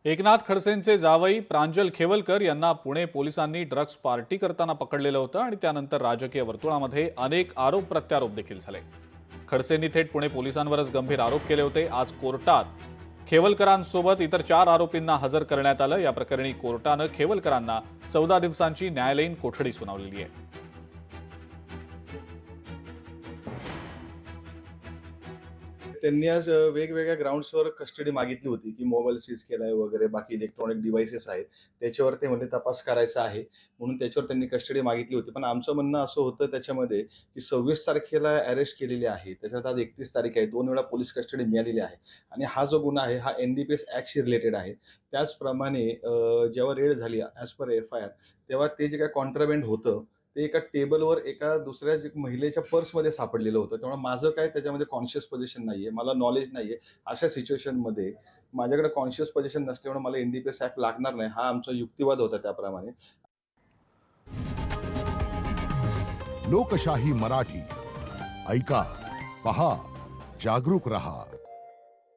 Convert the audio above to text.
एकनाथ खडसेंचे जावई प्रांजल खेवलकर यांना पुणे पोलिसांनी ड्रग्ज पार्टी करताना पकडलेलं होतं आणि त्यानंतर राजकीय वर्तुळामध्ये अनेक आरोप प्रत्यारोप देखील झाले। खडसेंनी थेट पुणे पोलिसांवरच गंभीर आरोप केले होते। आज कोर्टात खेवलकरांसोबत इतर 4 आरोपींना हजर करण्यात आलं। या प्रकरणी कोर्टानं खेवलकरांना 14 दिवसांची न्यायालयीन कोठडी सुनावलेली आहे। त्यांनी आज वेगवेगळ्या ग्राउंड्सवर कस्टडी मागितली होती की मोबाईल सीज केलाय वगैरे बाकी इलेक्ट्रॉनिक डिव्हाइसेस आहेत त्याच्यावर ते म्हणजे तपास करायचा आहे म्हणून त्याच्यावर त्यांनी कस्टडी मागितली होती। पण आमचं म्हणणं असं होतं त्याच्यामध्ये की 26 तारखेला अरेस्ट केलेली आहे, त्याच्यात आज 31 तारीख आहे, 2 वेळा पोलीस कस्टडी मिळालेली आहे आणि हा जो गुन्हा आहे हा NDPS ऍक्टशी रिलेटेड आहे। त्याचप्रमाणे जेव्हा रेड झाली ॲज पर FIR तेव्हा ते जे काही कॉन्ट्राबँड होतं ते एका टेबलवर एका दुसऱ्या महिलेच्या पर्समध्ये सापडलेलं होतं। त्यामुळे माझं काय त्याच्यामध्ये कॉन्शियस पोझिशन नाहीये, मला नॉलेज नाहीये। अशा सिच्युएशनमध्ये माझ्याकडे कॉन्शियस पोझिशन नसल्यामुळे मला NDPS ऍक्ट लागणार नाही, हा आमचा युक्तिवाद होता। त्याप्रमाणे लोकशाही मराठी ऐका, पहा, जागरूक रहा।